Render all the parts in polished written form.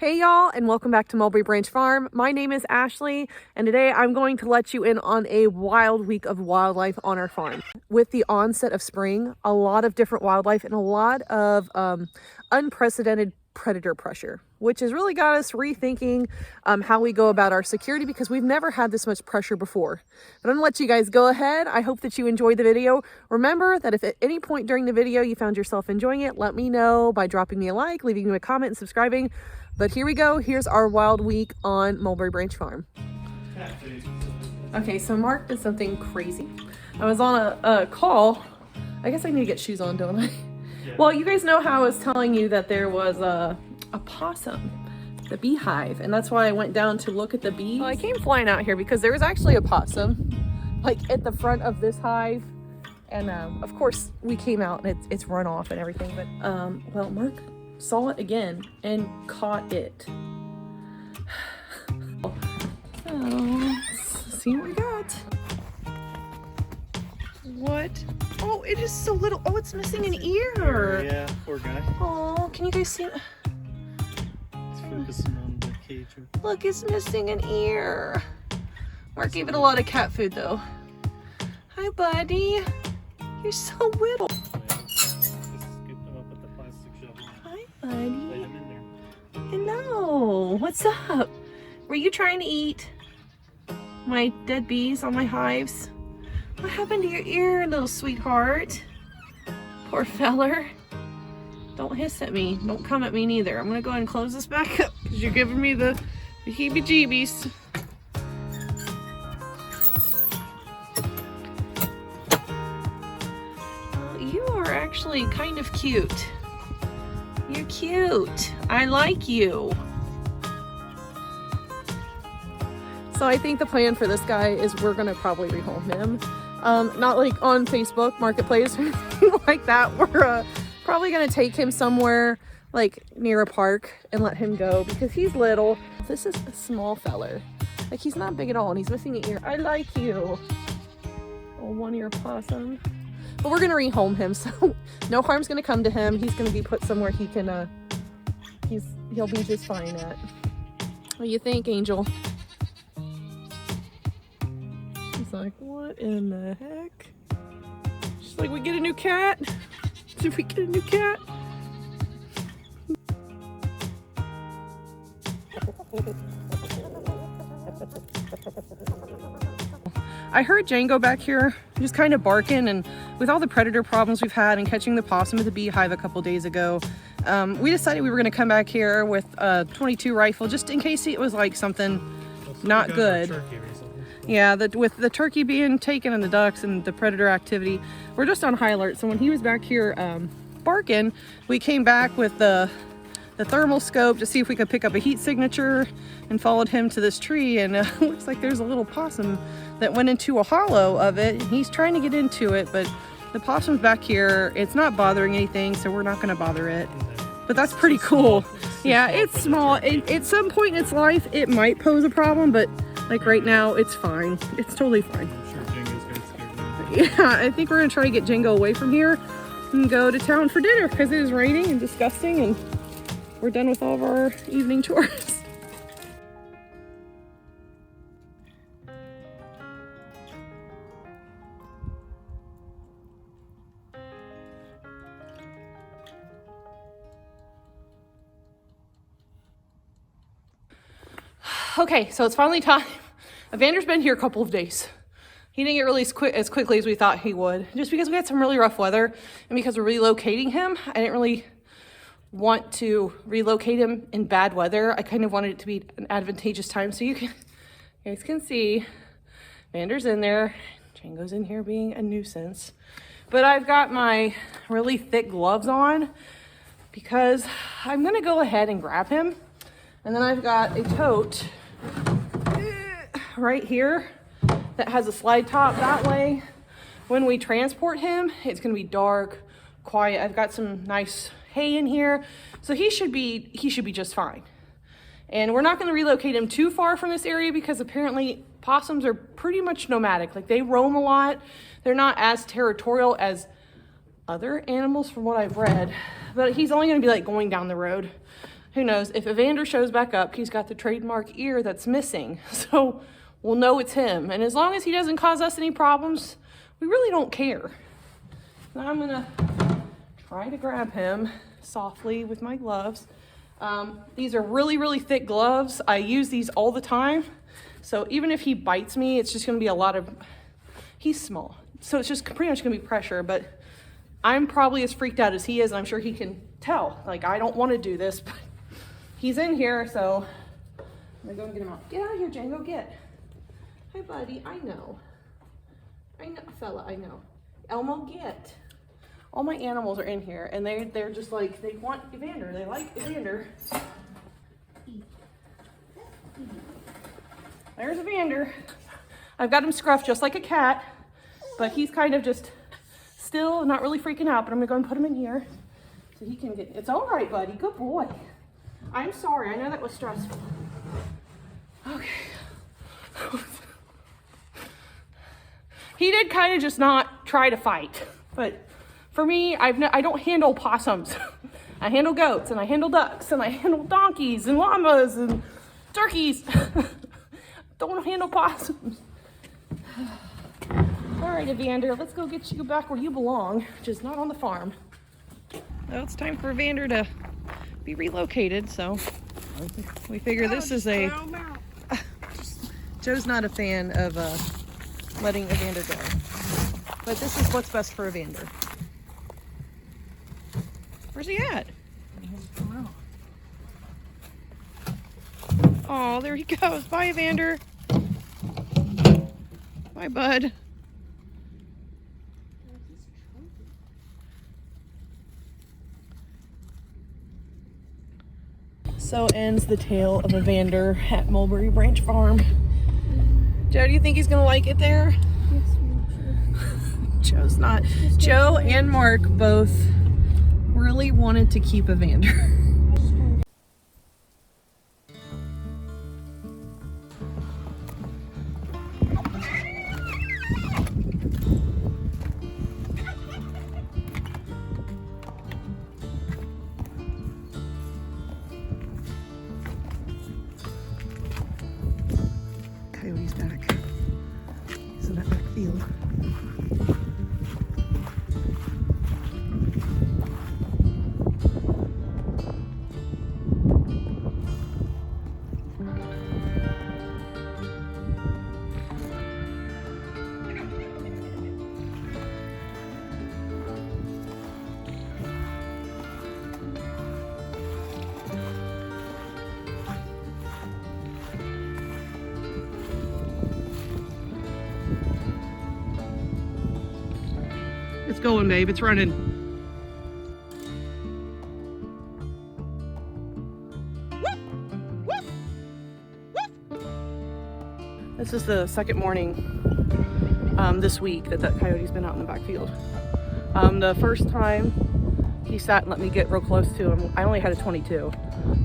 Hey y'all, and welcome back to Mulberry Branch Farm. My name is Ashley, and today I'm going to let you in on a wild week of wildlife on our farm. With the onset of spring, a lot of different wildlife and a lot of unprecedented predator pressure, which has really got us rethinking how we go about our security because we've never had this much pressure before. But I'm gonna let you guys go ahead. I hope that you enjoyed the video. Remember that if at any point during the video you found yourself enjoying it, let me know by dropping me a like, leaving me a comment, and subscribing. But here we go. Here's our wild week on Mulberry Branch Farm. Okay, so Mark did something crazy. I was on a call. I guess I need to get shoes on, don't I? Yeah. Well, you guys know how I was telling you that there was a possum, the beehive, and that's why I went down to look at the bees. Well, I came flying out here because there was actually a possum, like at the front of this hive. And of course, we came out and it's run off and everything. But well, Mark saw it again and caught it. So let's see what we got. What? Oh, it is so little. Oh, it's missing an ear. Yeah, poor guy. Oh, can you guys see it? It's focusing on the cage. Look, it's missing an ear. Mark gave it a lot of cat food though. Hi, buddy. You're so little. Buddy. Hello, what's up? Were you trying to eat my dead bees on my hives? What happened to your ear, little sweetheart? Poor feller. Don't hiss at me. Don't come at me neither. I'm gonna go ahead and close this back up because you're giving me the heebie-jeebies. Well, you are actually kind of cute. You're cute. I like you. So I think the plan for this guy is we're gonna probably rehome him. Not like on Facebook Marketplace or anything like that. We're probably gonna take him somewhere like near a park and let him go because he's little. This is a small feller. Like he's not big at all and he's missing an ear. I like you. Oh, one-ear possum. But we're gonna rehome him, so no harm's gonna come to him. He's gonna be put somewhere he can, he'll be just fine at. What do you think, Angel? He's like, what in the heck? She's like, we get a new cat? Did we get a new cat? I heard Django back here just kind of barking, and with all the predator problems we've had and catching the possum at the beehive a couple days ago, we decided we were going to come back here with a .22 rifle just in case it was like something not good. Yeah, with the turkey being taken and the ducks and the predator activity, we're just on high alert. So when he was back here barking, we came back with the thermal scope to see if we could pick up a heat signature and followed him to this tree, and looks like there's a little possum that went into a hollow of it. He's trying to get into it, but the possum's back here. It's not bothering anything, so we're not going to bother it. But that's pretty cool. Yeah, it's small. At some point in its life, it might pose a problem, but like right now, it's fine. It's totally fine. I'm sure Django's got scared. Yeah, I think we're going to try to get Django away from here and go to town for dinner because it is raining and disgusting, and we're done with all of our evening chores. Okay, so it's finally time. Evander's been here a couple of days. He didn't get really as quickly as we thought he would, just because we had some really rough weather and because we're relocating him. I didn't really want to relocate him in bad weather. I kind of wanted it to be an advantageous time, so you guys can see Vander's in there. Django's in here being a nuisance. But I've got my really thick gloves on because I'm gonna go ahead and grab him. And then I've got a tote right here that has a slide top. That way, when we transport him, it's gonna be dark, quiet. I've got some nice hay in here, so he should be just fine. And we're not gonna relocate him too far from this area because apparently possums are pretty much nomadic. Like they roam a lot. They're not as territorial as other animals from what I've read, but he's only gonna be like going down the road. who knows, if Evander shows back up, he's got the trademark ear that's missing. So we'll know it's him. And as long as he doesn't cause us any problems, we really don't care. Now I'm gonna try to grab him softly with my gloves. These are really, really thick gloves. I use these all the time. So even if he bites me, it's just gonna be a lot of, he's small. So it's just pretty much gonna be pressure, but I'm probably as freaked out as he is. And I'm sure he can tell, like, I don't wanna do this, but he's in here, so I'm gonna go and get him out. Get out of here, Django, get. Hi, buddy, I know, fella, I know. Elmo, get. All my animals are in here, and they're just like, they want Evander, they like Evander. There's Evander. I've got him scruffed just like a cat, but he's kind of just still not really freaking out, but I'm gonna go and put him in here so he can get, it's all right, buddy, good boy. I'm sorry, I know that was stressful. Okay. He did kind of just not try to fight, but for me, I don't handle possums. I handle goats, and I handle ducks, and I handle donkeys, and llamas, and turkeys. Don't handle possums. All right, Evander, let's go get you back where you belong, which is not on the farm. Well, it's time for Evander to be relocated, so we figure this is a... Joe's not a fan of letting Evander go, but this is what's best for Evander. Where's he at? Oh, there he goes. Bye, Evander. Bye, bud. So ends the tale of Evander at Mulberry Branch Farm. Joe, do you think he's gonna like it there? Joe's not. Joe and Mark both really wanted to keep Evander. Coyote's back. He's in that back field. It's going, babe. It's running. This is the second morning this week that coyote's been out in the backfield. The first time he sat and let me get real close to him, I only had a 22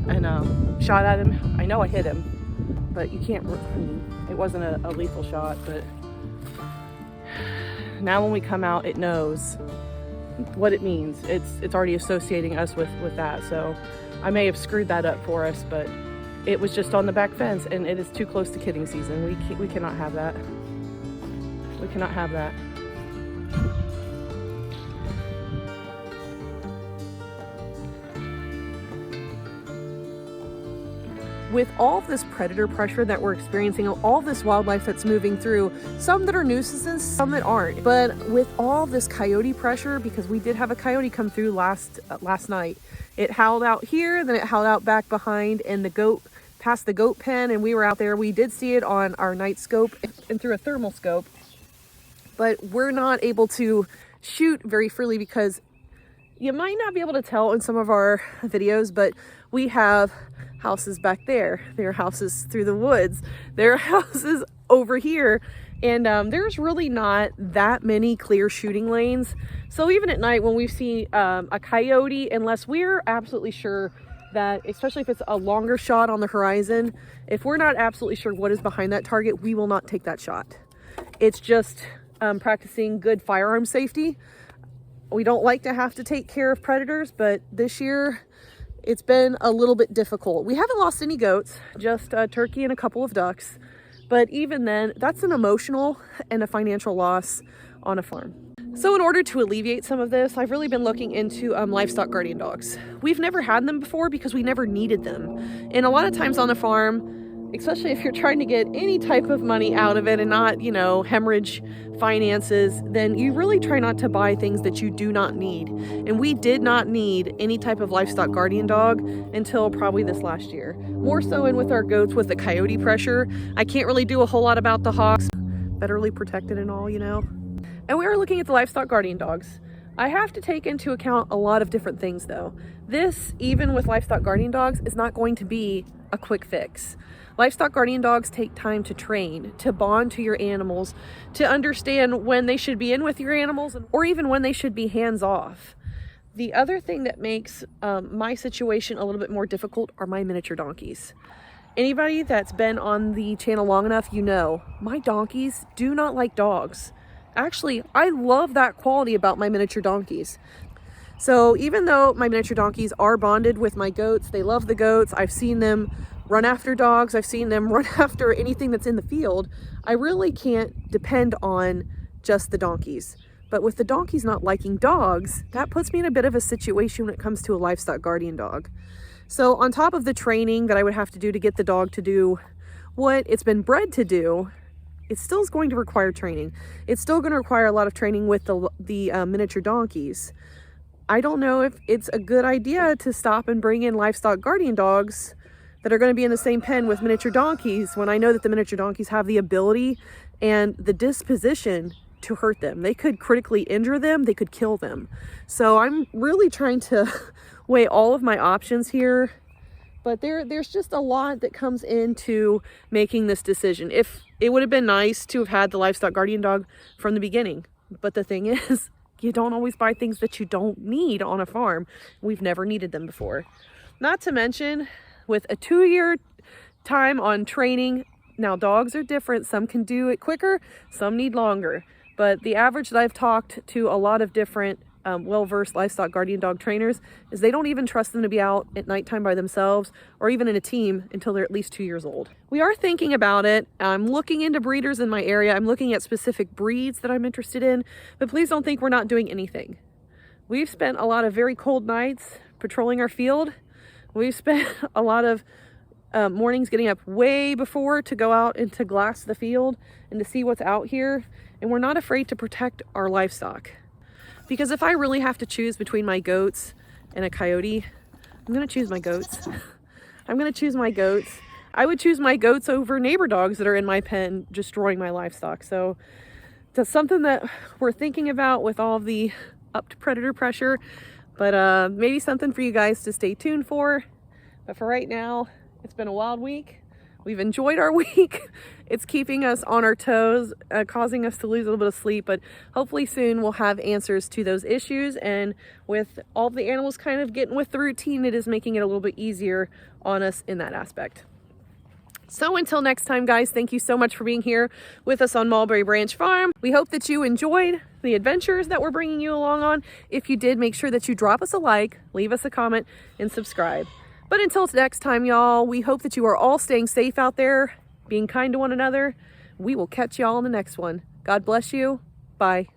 and shot at him. I know I hit him, but you can't, it wasn't a lethal shot, but now when we come out, it knows what it means. It's already associating us with that. So I may have screwed that up for us, but it was just on the back fence, and it is too close to kidding season. We cannot have that. We cannot have that. With all of this predator pressure that we're experiencing, all this wildlife that's moving through, some that are nuisances, some that aren't. But with all this coyote pressure, because we did have a coyote come through last night, it howled out here, then it howled out back behind and the goat, past the goat pen, and we were out there. We did see it on our night scope and through a thermal scope, but we're not able to shoot very freely because you might not be able to tell in some of our videos, but we have houses back there. There are houses through the woods. There are houses over here. And there's really not that many clear shooting lanes. So even at night when we see a coyote, unless we're absolutely sure that, especially if it's a longer shot on the horizon, if we're not absolutely sure what is behind that target, we will not take that shot. It's just practicing good firearm safety. We don't like to have to take care of predators, but this year it's been a little bit difficult. We haven't lost any goats, just a turkey and a couple of ducks. But even then, that's an emotional and a financial loss on a farm. So in order to alleviate some of this, I've really been looking into livestock guardian dogs. We've never had them before because we never needed them. And a lot of times on a farm, especially if you're trying to get any type of money out of it and not, hemorrhage finances, then you really try not to buy things that you do not need. And we did not need any type of livestock guardian dog until probably this last year. More so in with our goats with the coyote pressure. I can't really do a whole lot about the hawks. Federally protected and all, And we were looking at the livestock guardian dogs. I have to take into account a lot of different things though. This, even with livestock guardian dogs, is not going to be a quick fix. Livestock guardian dogs take time to train, to bond to your animals, to understand when they should be in with your animals, or even when they should be hands off. The other thing that makes my situation a little bit more difficult are my miniature donkeys. Anybody that's been on the channel long enough, my donkeys do not like dogs. Actually, I love that quality about my miniature donkeys. So even though my miniature donkeys are bonded with my goats, they love the goats, I've seen them run after dogs, I've seen them run after anything that's in the field, I really can't depend on just the donkeys. But with the donkeys not liking dogs, that puts me in a bit of a situation when it comes to a livestock guardian dog. So on top of the training that I would have to do to get the dog to do what it's been bred to do, it still is going to require training. It's still going to require a lot of training with the miniature donkeys. I don't know if it's a good idea to stop and bring in livestock guardian dogs that are going to be in the same pen with miniature donkeys when I know that the miniature donkeys have the ability and the disposition to hurt them. They could critically injure them, they could kill them. So I'm really trying to weigh all of my options here, but there's just a lot that comes into making this decision. If it would have been nice to have had the livestock guardian dog from the beginning, but the thing is, you don't always buy things that you don't need on a farm. We've never needed them before. Not to mention, with a 2-year time on training, now dogs are different. Some can do it quicker, some need longer. But the average that I've talked to a lot of different well-versed livestock guardian dog trainers is they don't even trust them to be out at nighttime by themselves or even in a team until they're at least 2 years old. We are thinking about it. I'm looking into breeders in my area. I'm looking at specific breeds that I'm interested in, but please don't think we're not doing anything. We've spent a lot of very cold nights patrolling our field. We've spent a lot of mornings getting up way before to go out and to glass the field and to see what's out here. And we're not afraid to protect our livestock. Because if I really have to choose between my goats and a coyote, I'm gonna choose my goats. I'm gonna choose my goats. I would choose my goats over neighbor dogs that are in my pen destroying my livestock. So that's something that we're thinking about with all of the upped predator pressure, but maybe something for you guys to stay tuned for. But for right now, it's been a wild week. We've enjoyed our week. It's keeping us on our toes, causing us to lose a little bit of sleep, but hopefully soon we'll have answers to those issues. And with all the animals kind of getting with the routine, it is making it a little bit easier on us in that aspect. So until next time, guys, thank you so much for being here with us on Mulberry Branch Farm. We hope that you enjoyed the adventures that we're bringing you along on. If you did, make sure that you drop us a like, leave us a comment, and subscribe. But until next time, y'all, we hope that you are all staying safe out there, being kind to one another. We will catch y'all in the next one. God bless you. Bye.